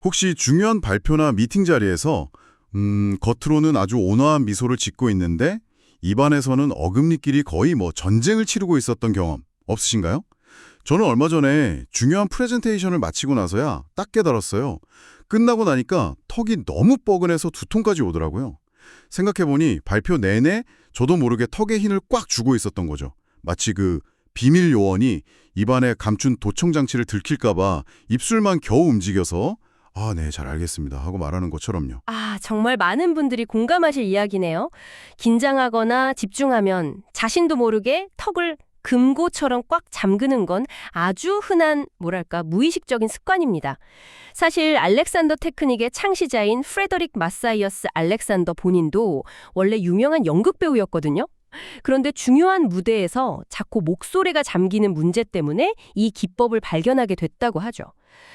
혹시 중요한 발표나 미팅 자리에서 겉으로는 아주 온화한 미소를 짓고 있는데 입안에서는 어금니끼리 거의 전쟁을 치르고 있었던 경험 없으신가요? 저는 얼마 전에 중요한 프레젠테이션을 마치고 나서야 딱 깨달았어요. 끝나고 나니까 턱이 너무 뻐근해서 두통까지 오더라고요. 생각해보니 발표 내내 저도 모르게 턱에 힘을 꽉 주고 있었던 거죠. 마치 그 비밀 요원이 입안에 감춘 도청 장치를 들킬까봐 입술만 겨우 움직여서 아, 네, 잘 알겠습니다 하고 말하는 것처럼요. 아, 정말 많은 분들이 공감하실 이야기네요. 긴장하거나 집중하면 자신도 모르게 턱을 금고처럼 꽉 잠그는 건 아주 흔한, 무의식적인 습관입니다. 사실 알렉산더 테크닉의 창시자인 프레더릭 마사이어스 알렉산더 본인도 원래 유명한 연극 배우였거든요. 그런데 중요한 무대에서 자꾸 목소리가 잠기는 문제 때문에 이 기법을 발견하게 됐다고 하죠.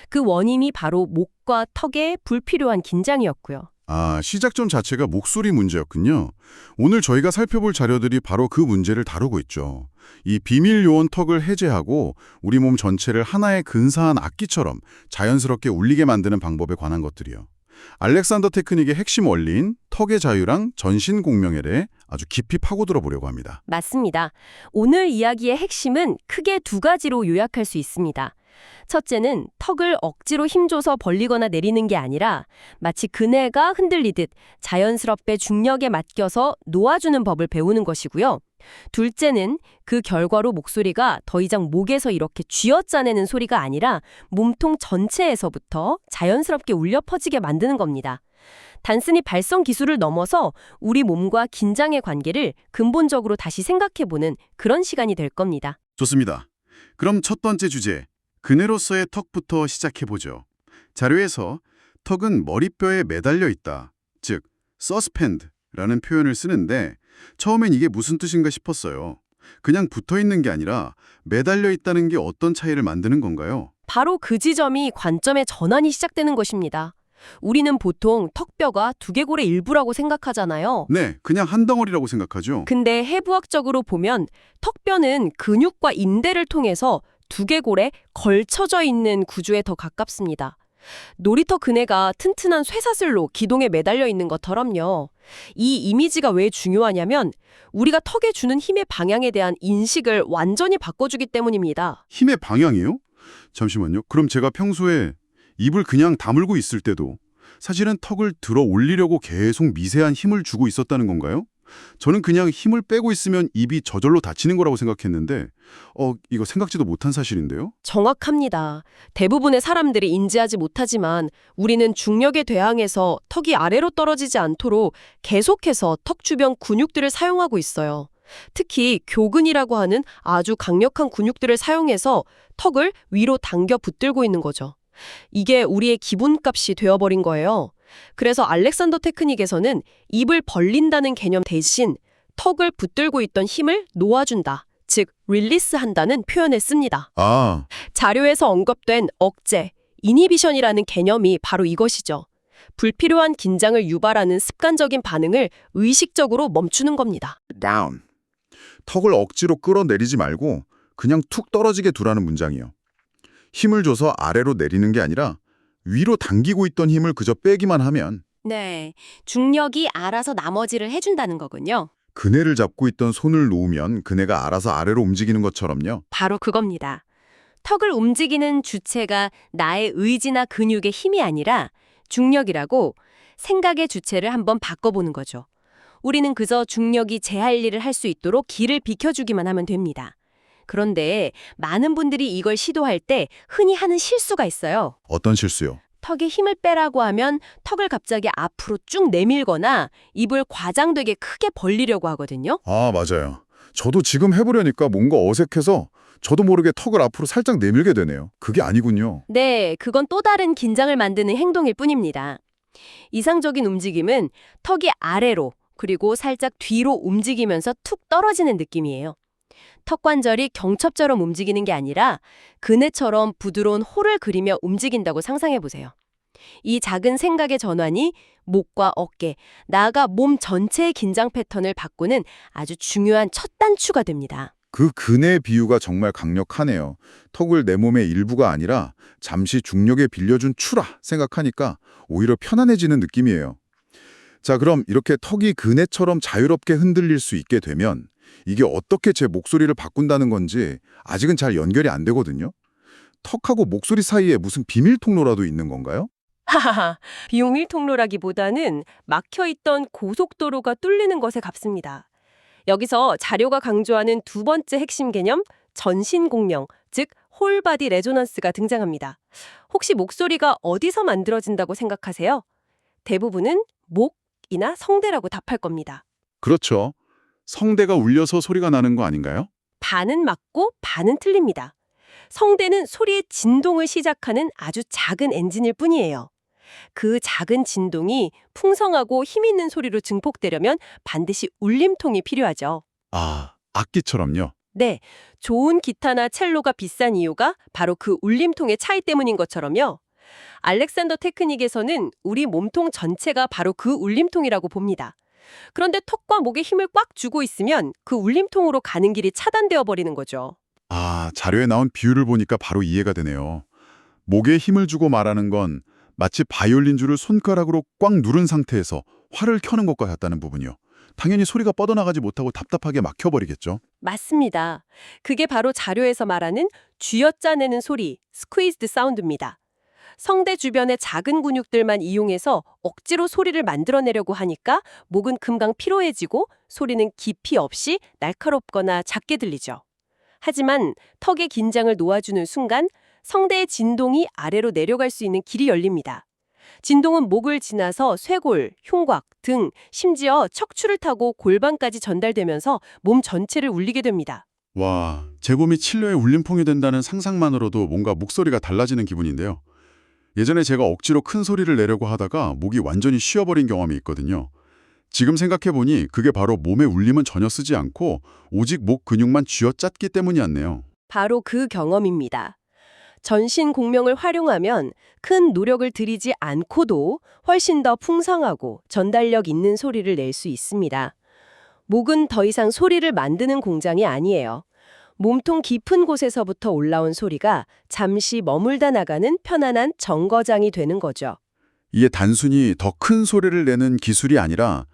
그 원인이 바로 목과 턱의 불필요한 긴장이었고요. 아, 시작점 자체가 목소리 문제였군요. 오늘 저희가 살펴볼 자료들이 바로 그 문제를 다루고 있죠. 이 비밀 요원 턱을 해제하고 우리 몸 전체를 하나의 근사한 악기처럼 자연스럽게 울리게 만드는 방법에 관한 것들이요. 알렉산더 테크닉의 핵심 원리인 턱의 자유랑 전신 공명에 대해 아주 깊이 파고들어 보려고 합니다. 맞습니다. 오늘 이야기의 핵심은 크게 두 가지로 요약할 수 있습니다. 첫째는 턱을 억지로 힘줘서 벌리거나 내리는 게 아니라 마치 그네가 흔들리듯 자연스럽게 중력에 맡겨서 놓아주는 법을 배우는 것이고요. 둘째는 그 결과로 목소리가 더 이상 목에서 이렇게 쥐어짜내는 소리가 아니라 몸통 전체에서부터 자연스럽게 울려 퍼지게 만드는 겁니다. 단순히 발성 기술을 넘어서 우리 몸과 긴장의 관계를 근본적으로 다시 생각해보는 그런 시간이 될 겁니다. 좋습니다. 그럼 첫 번째 주제, 그네로서의 턱부터 시작해보죠. 자료에서 턱은 머리뼈에 매달려 있다, 즉 서스펜드라는 표현을 쓰는데 처음엔 이게 무슨 뜻인가 싶었어요. 그냥 붙어있는 게 아니라 매달려 있다는 게 어떤 차이를 만드는 건가요? 바로 그 지점이 관점의 전환이 시작되는 것입니다. 우리는 보통 턱뼈가 두개골의 일부라고 생각하잖아요. 네, 그냥 한 덩어리라고 생각하죠. 근데 해부학적으로 보면 턱뼈는 근육과 인대를 통해서 두개골에 걸쳐져 있는 구조에 더 가깝습니다. 놀이터 그네가 튼튼한 쇠사슬로 기둥에 매달려 있는 것처럼요. 이 이미지가 왜 중요하냐면 우리가 턱에 주는 힘의 방향에 대한 인식을 완전히 바꿔주기 때문입니다. 힘의 방향이요? 잠시만요. 그럼 제가 평소에 입을 그냥 다물고 있을 때도 사실은 턱을 들어 올리려고 계속 미세한 힘을 주고 있었다는 건가요? 저는 그냥 힘을 빼고 있으면 입이 저절로 닫히는 거라고 생각했는데 이거 생각지도 못한 사실인데요? 정확합니다. 대부분의 사람들이 인지하지 못하지만 우리는 중력에 대항해서 턱이 아래로 떨어지지 않도록 계속해서 턱 주변 근육들을 사용하고 있어요. 특히 교근이라고 하는 아주 강력한 근육들을 사용해서 턱을 위로 당겨 붙들고 있는 거죠. 이게 우리의 기본값이 되어버린 거예요. 그래서 알렉산더 테크닉에서는 입을 벌린다는 개념 대신 턱을 붙들고 있던 힘을 놓아준다, 즉 릴리스한다는 표현을 씁니다. 아, 자료에서 언급된 억제, 이니비션이라는 개념이 바로 이것이죠. 불필요한 긴장을 유발하는 습관적인 반응을 의식적으로 멈추는 겁니다. down. 턱을 억지로 끌어내리지 말고 그냥 툭 떨어지게 두라는 문장이요. 힘을 줘서 아래로 내리는 게 아니라 위로 당기고 있던 힘을 그저 빼기만 하면 네, 중력이 알아서 나머지를 해준다는 거군요. 그네를 잡고 있던 손을 놓으면 그네가 알아서 아래로 움직이는 것처럼요. 바로 그겁니다. 턱을 움직이는 주체가 나의 의지나 근육의 힘이 아니라 중력이라고 생각의 주체를 한번 바꿔보는 거죠. 우리는 그저 중력이 제 할 일을 할 수 있도록 길을 비켜주기만 하면 됩니다. 그런데 많은 분들이 이걸 시도할 때 흔히 하는 실수가 있어요. 어떤 실수요? 턱에 힘을 빼라고 하면 턱을 갑자기 앞으로 쭉 내밀거나 입을 과장되게 크게 벌리려고 하거든요. 아, 맞아요. 저도 지금 해보려니까 뭔가 어색해서 저도 모르게 턱을 앞으로 살짝 내밀게 되네요. 그게 아니군요. 네, 그건 또 다른 긴장을 만드는 행동일 뿐입니다. 이상적인 움직임은 턱이 아래로 그리고 살짝 뒤로 움직이면서 툭 떨어지는 느낌이에요. 턱 관절이 경첩처럼 움직이는 게 아니라 그네처럼 부드러운 홀을 그리며 움직인다고 상상해 보세요. 이 작은 생각의 전환이 목과 어깨, 나아가 몸 전체의 긴장 패턴을 바꾸는 아주 중요한 첫 단추가 됩니다. 그 근의 비유가 정말 강력하네요. 턱을 내 몸의 일부가 아니라 잠시 중력에 빌려준 추라 생각하니까 오히려 편안해지는 느낌이에요. 자, 그럼 이렇게 턱이 그네처럼 자유롭게 흔들릴 수 있게 되면 이게 어떻게 제 목소리를 바꾼다는 건지 아직은 잘 연결이 안 되거든요. 턱하고 목소리 사이에 무슨 비밀 통로라도 있는 건가요? 하하하, 비용일 통로라기보다는 막혀있던 고속도로가 뚫리는 것에 값습니다. 여기서 자료가 강조하는 두 번째 핵심 개념, 전신공명, 즉 홀바디 레조넌스가 등장합니다. 혹시 목소리가 어디서 만들어진다고 생각하세요? 대부분은 목이나 성대라고 답할 겁니다. 그렇죠. 성대가 울려서 소리가 나는 거 아닌가요? 반은 맞고 반은 틀립니다. 성대는 소리의 진동을 시작하는 아주 작은 엔진일 뿐이에요. 그 작은 진동이 풍성하고 힘 있는 소리로 증폭되려면 반드시 울림통이 필요하죠. 아, 악기처럼요. 네, 좋은 기타나 첼로가 비싼 이유가 바로 그 울림통의 차이 때문인 것처럼요. 알렉산더 테크닉에서는 우리 몸통 전체가 바로 그 울림통이라고 봅니다. 그런데 턱과 목에 힘을 꽉 주고 있으면 그 울림통으로 가는 길이 차단되어 버리는 거죠. 아, 자료에 나온 비유를 보니까 바로 이해가 되네요. 목에 힘을 주고 말하는 건 마치 바이올린 줄을 손가락으로 꽉 누른 상태에서 활을 켜는 것과 같다는 부분이요. 당연히 소리가 뻗어나가지 못하고 답답하게 막혀버리겠죠. 맞습니다. 그게 바로 자료에서 말하는 쥐어짜내는 소리, 스퀴즈드 사운드입니다. 성대 주변의 작은 근육들만 이용해서 억지로 소리를 만들어내려고 하니까 목은 금방 피로해지고 소리는 깊이 없이 날카롭거나 작게 들리죠. 하지만 턱의 긴장을 놓아주는 순간 성대의 진동이 아래로 내려갈 수 있는 길이 열립니다. 진동은 목을 지나서 쇄골, 흉곽, 등, 심지어 척추를 타고 골반까지 전달되면서 몸 전체를 울리게 됩니다. 와, 제곰이 칠료의 울림통이 된다는 상상만으로도 뭔가 목소리가 달라지는 기분인데요. 예전에 제가 억지로 큰 소리를 내려고 하다가 목이 완전히 쉬어버린 경험이 있거든요. 지금 생각해보니 그게 바로 몸의 울림은 전혀 쓰지 않고 오직 목 근육만 쥐어짰기 때문이었네요. 바로 그 경험입니다. 전신 공명을 활용하면 큰 노력을 들이지 않고도 훨씬 더 풍성하고 전달력 있는 소리를 낼 수 있습니다. 목은 더 이상 소리를 만드는 공장이 아니에요. 몸통 깊은 곳에서부터 올라온 소리가 잠시 머물다 나가는 편안한 정거장이 되는 거죠. 이게 단순히 더 큰 소리를 내는 기술이 아니라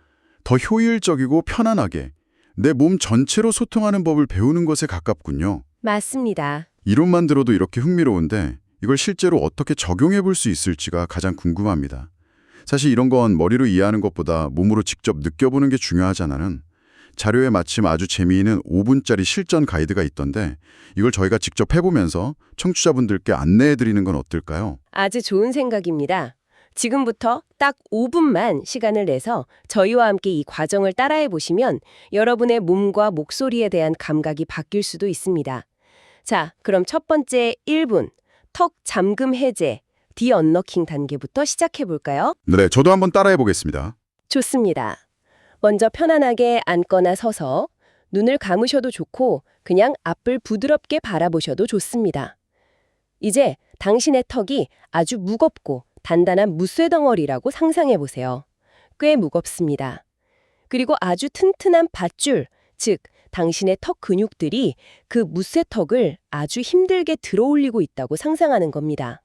더 효율적이고 편안하게 내 몸 전체로 소통하는 법을 배우는 것에 가깝군요. 맞습니다. 이론만 들어도 이렇게 흥미로운데 이걸 실제로 어떻게 적용해 볼 수 있을지가 가장 궁금합니다. 사실 이런 건 머리로 이해하는 것보다 몸으로 직접 느껴보는 게 중요하잖아요. 자료에 마침 아주 재미있는 5분짜리 실전 가이드가 있던데 이걸 저희가 직접 해보면서 청취자분들께 안내해드리는 건 어떨까요? 아주 좋은 생각입니다. 지금부터 딱 5분만 시간을 내서 저희와 함께 이 과정을 따라해 보시면 여러분의 몸과 목소리에 대한 감각이 바뀔 수도 있습니다. 자, 그럼 첫 번째 1분, 턱 잠금 해제, 디언너킹 단계부터 시작해 볼까요? 네, 저도 한번 따라해보겠습니다. 좋습니다. 먼저 편안하게 앉거나 서서 눈을 감으셔도 좋고 그냥 앞을 부드럽게 바라보셔도 좋습니다. 이제 당신의 턱이 아주 무겁고 단단한 무쇠덩어리라고 상상해 보세요. 꽤 무겁습니다. 그리고 아주 튼튼한 밧줄, 즉 당신의 턱 근육들이 그 무쇠턱을 아주 힘들게 들어올리고 있다고 상상하는 겁니다.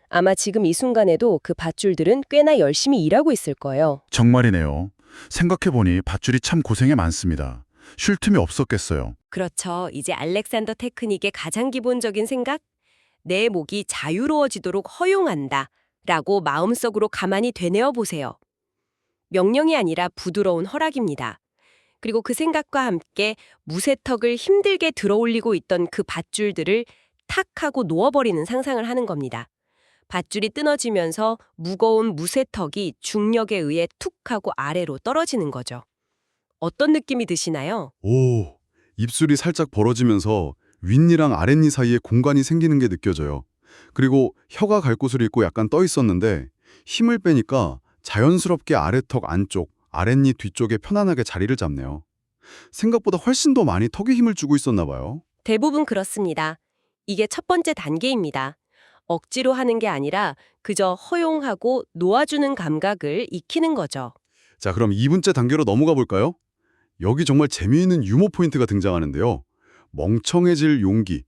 아마 지금 이 순간에도 그 밧줄들은 꽤나 열심히 일하고 있을 거예요. 정말이네요. 생각해보니 밧줄이 참 고생이 많습니다. 쉴 틈이 없었겠어요. 그렇죠. 이제 알렉산더 테크닉의 가장 기본적인 생각? 내 목이 자유로워지도록 허용한다 라고 마음속으로 가만히 되뇌어 보세요. 명령이 아니라 부드러운 허락입니다. 그리고 그 생각과 함께 무쇠턱을 힘들게 들어올리고 있던 그 밧줄들을 탁 하고 놓아버리는 상상을 하는 겁니다. 밧줄이 끊어지면서 무거운 무쇠턱이 중력에 의해 툭 하고 아래로 떨어지는 거죠. 어떤 느낌이 드시나요? 오, 입술이 살짝 벌어지면서 윗니랑 아랫니 사이에 공간이 생기는 게 느껴져요. 그리고 혀가 갈 곳을 잃고 약간 떠 있었는데 힘을 빼니까 자연스럽게 아래턱 안쪽, 아랫니 뒤쪽에 편안하게 자리를 잡네요. 생각보다 훨씬 더 많이 턱에 힘을 주고 있었나 봐요. 대부분 그렇습니다. 이게 첫 번째 단계입니다. 억지로 하는 게 아니라 그저 허용하고 놓아주는 감각을 익히는 거죠. 자, 그럼 2분째 단계로 넘어가 볼까요? 여기 정말 재미있는 유머 포인트가 등장하는데요. 멍청해질 용기,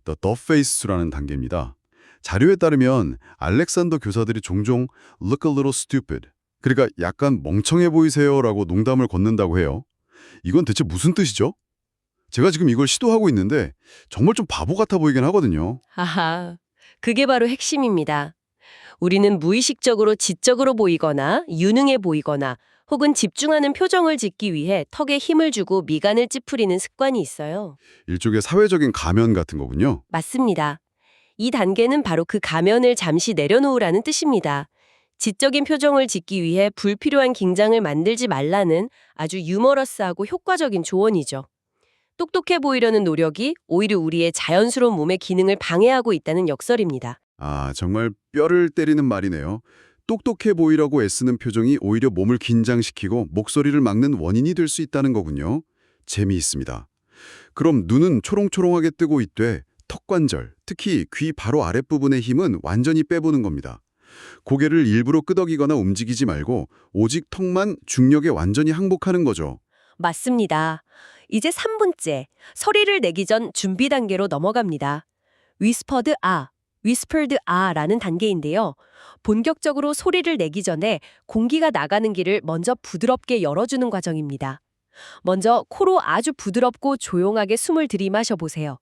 The Face라는 단계입니다. 자료에 따르면 알렉산더 교사들이 종종 look a little stupid, 그러니까 약간 멍청해 보이세요라고 농담을 건넨다고 해요. 이건 대체 무슨 뜻이죠? 제가 지금 이걸 시도하고 있는데 정말 좀 바보 같아 보이긴 하거든요. 아하, 그게 바로 핵심입니다. 우리는 무의식적으로 지적으로 보이거나 유능해 보이거나 혹은 집중하는 표정을 짓기 위해 턱에 힘을 주고 미간을 찌푸리는 습관이 있어요. 일종의 사회적인 가면 같은 거군요. 맞습니다. 이 단계는 바로 그 가면을 잠시 내려놓으라는 뜻입니다. 지적인 표정을 짓기 위해 불필요한 긴장을 만들지 말라는 아주 유머러스하고 효과적인 조언이죠. 똑똑해 보이려는 노력이 오히려 우리의 자연스러운 몸의 기능을 방해하고 있다는 역설입니다. 아, 정말 뼈를 때리는 말이네요. 똑똑해 보이려고 애쓰는 표정이 오히려 몸을 긴장시키고 목소리를 막는 원인이 될 수 있다는 거군요. 재미있습니다. 그럼 눈은 초롱초롱하게 뜨고 있되 턱관절, 특히 귀 바로 아랫부분의 힘은 완전히 빼보는 겁니다. 고개를 일부러 끄덕이거나 움직이지 말고 오직 턱만 중력에 완전히 항복하는 거죠. 맞습니다. 이제 3분째, 소리를 내기 전 준비 단계로 넘어갑니다. whispered 아라는 단계인데요. 본격적으로 소리를 내기 전에 공기가 나가는 길을 먼저 부드럽게 열어주는 과정입니다. 먼저 코로 아주 부드럽고 조용하게 숨을 들이마셔 보세요.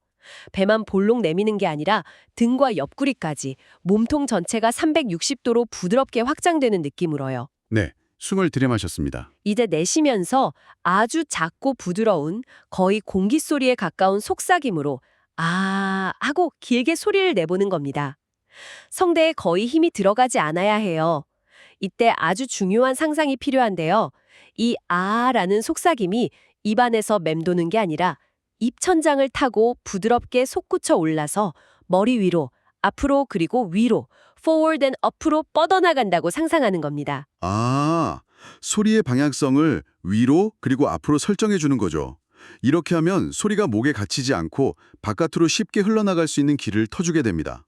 배만 볼록 내미는 게 아니라 등과 옆구리까지 몸통 전체가 360도로 부드럽게 확장되는 느낌으로요. 네, 숨을 들이마셨습니다. 이제 내쉬면서 아주 작고 부드러운 거의 공기 소리에 가까운 속삭임으로 아 하고 길게 소리를 내보는 겁니다. 성대에 거의 힘이 들어가지 않아야 해요. 이때 아주 중요한 상상이 필요한데요. 이 아라는 속삭임이 입안에서 맴도는 게 아니라 입천장을 타고 부드럽게 솟구쳐 올라서 머리 위로, 앞으로 그리고 위로, forward and up으로 뻗어나간다고 상상하는 겁니다. 아, 소리의 방향성을 위로 그리고 앞으로 설정해 주는 거죠. 이렇게 하면 소리가 목에 갇히지 않고 바깥으로 쉽게 흘러나갈 수 있는 길을 터주게 됩니다.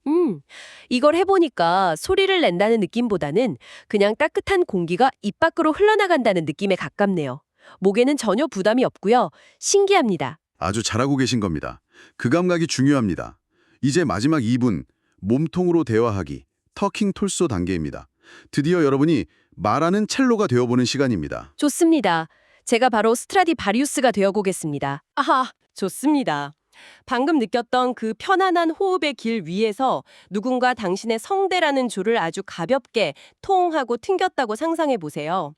이걸 해보니까 소리를 낸다는 느낌보다는 그냥 따뜻한 공기가 입 밖으로 흘러나간다는 느낌에 가깝네요. 목에는 전혀 부담이 없고요. 신기합니다. 아주 잘하고 계신 겁니다. 그 감각이 중요합니다. 이제 마지막 2분, 몸통으로 대화하기, 터킹 톨소 단계입니다. 드디어 여러분이 말하는 첼로가 되어보는 시간입니다. 좋습니다. 제가 바로 스트라디바리우스가 되어보겠습니다. 아하, 좋습니다. 방금 느꼈던 그 편안한 호흡의 길 위에서 누군가 당신의 성대라는 줄을 아주 가볍게 통 하고 튕겼다고 상상해 보세요.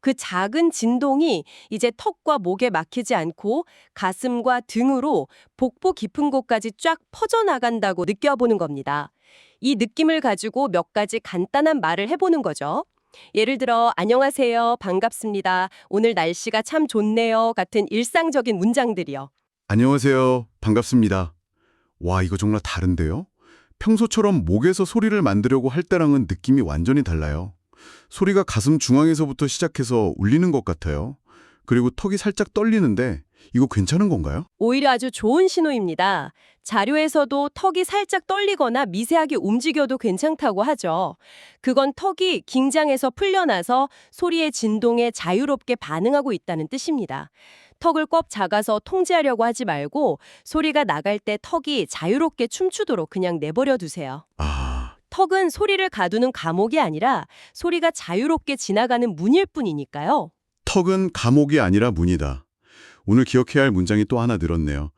그 작은 진동이 이제 턱과 목에 막히지 않고 가슴과 등으로 복부 깊은 곳까지 쫙 퍼져나간다고 느껴보는 겁니다. 이 느낌을 가지고 몇 가지 간단한 말을 해보는 거죠. 예를 들어 안녕하세요, 반갑습니다, 오늘 날씨가 참 좋네요 같은 일상적인 문장들이요. 안녕하세요. 반갑습니다. 와, 이거 정말 다른데요? 평소처럼 목에서 소리를 만들려고 할 때랑은 느낌이 완전히 달라요. 소리가 가슴 중앙에서부터 시작해서 울리는 것 같아요. 그리고 턱이 살짝 떨리는데 이거 괜찮은 건가요? 오히려 아주 좋은 신호입니다. 자료에서도 턱이 살짝 떨리거나 미세하게 움직여도 괜찮다고 하죠. 그건 턱이 긴장해서 풀려나서 소리의 진동에 자유롭게 반응하고 있다는 뜻입니다. 턱을 꽉 잡아서 통제하려고 하지 말고 소리가 나갈 때 턱이 자유롭게 춤추도록 그냥 내버려 두세요. 아, 턱은 소리를 가두는 감옥이 아니라 소리가 자유롭게 지나가는 문일 뿐이니까요. 턱은 감옥이 아니라 문이다. 오늘 기억해야 할 문장이 또 하나 늘었네요.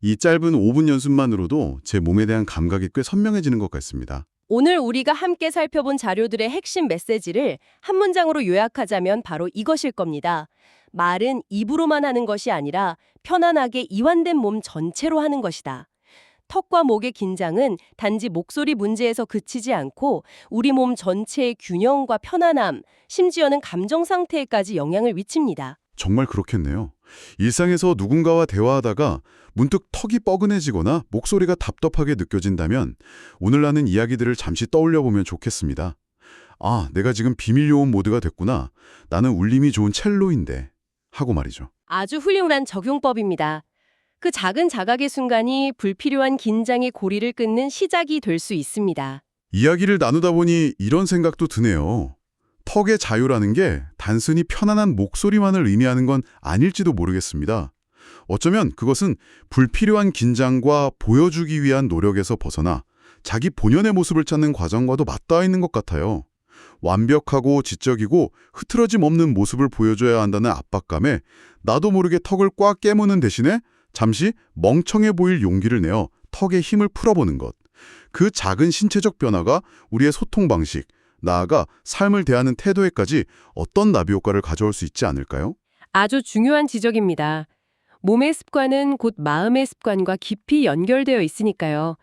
이 짧은 5분 연습만으로도 제 몸에 대한 감각이 꽤 선명해지는 것 같습니다. 오늘 우리가 함께 살펴본 자료들의 핵심 메시지를 한 문장으로 요약하자면 바로 이것일 겁니다. 말은 입으로만 하는 것이 아니라 편안하게 이완된 몸 전체로 하는 것이다. 턱과 목의 긴장은 단지 목소리 문제에서 그치지 않고 우리 몸 전체의 균형과 편안함, 심지어는 감정 상태에까지 영향을 미칩니다. 정말 그렇겠네요. 일상에서 누군가와 대화하다가 문득 턱이 뻐근해지거나 목소리가 답답하게 느껴진다면 오늘 나눈 이야기들을 잠시 떠올려보면 좋겠습니다. 아, 내가 지금 비밀 요원 모드가 됐구나. 나는 울림이 좋은 첼로인데. 하고 말이죠. 아주 훌륭한 적용법입니다. 그 작은 자각의 순간이 불필요한 긴장의 고리를 끊는 시작이 될 수 있습니다. 이야기를 나누다 보니 이런 생각도 드네요. 턱의 자유라는 게 단순히 편안한 목소리만을 의미하는 건 아닐지도 모르겠습니다. 어쩌면 그것은 불필요한 긴장과 보여주기 위한 노력에서 벗어나 자기 본연의 모습을 찾는 과정과도 맞닿아 있는 것 같아요. 완벽하고 지적이고 흐트러짐 없는 모습을 보여줘야 한다는 압박감에 나도 모르게 턱을 꽉 깨무는 대신에 잠시 멍청해 보일 용기를 내어 턱에 힘을 풀어보는 것. 그 작은 신체적 변화가 우리의 소통 방식, 나아가 삶을 대하는 태도에까지 어떤 나비 효과를 가져올 수 있지 않을까요? 아주 중요한 지적입니다. 몸의 습관은 곧 마음의 습관과 깊이 연결되어 있으니까요.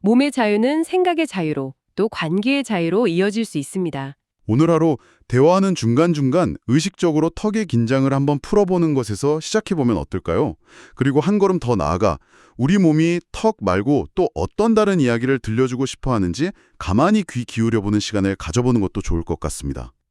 몸의 자유는 생각의 자유로, 또 관계의 자유로 이어질 수 있습니다. 오늘 하루 대화하는 중간중간 의식적으로 턱의 긴장을 한번 풀어보는 것에서 시작해보면 어떨까요? 그리고 한 걸음 더 나아가 우리 몸이 턱 말고 또 어떤 다른 이야기를 들려주고 싶어 하는지 가만히 귀 기울여보는 시간을 가져보는 것도 좋을 것 같습니다.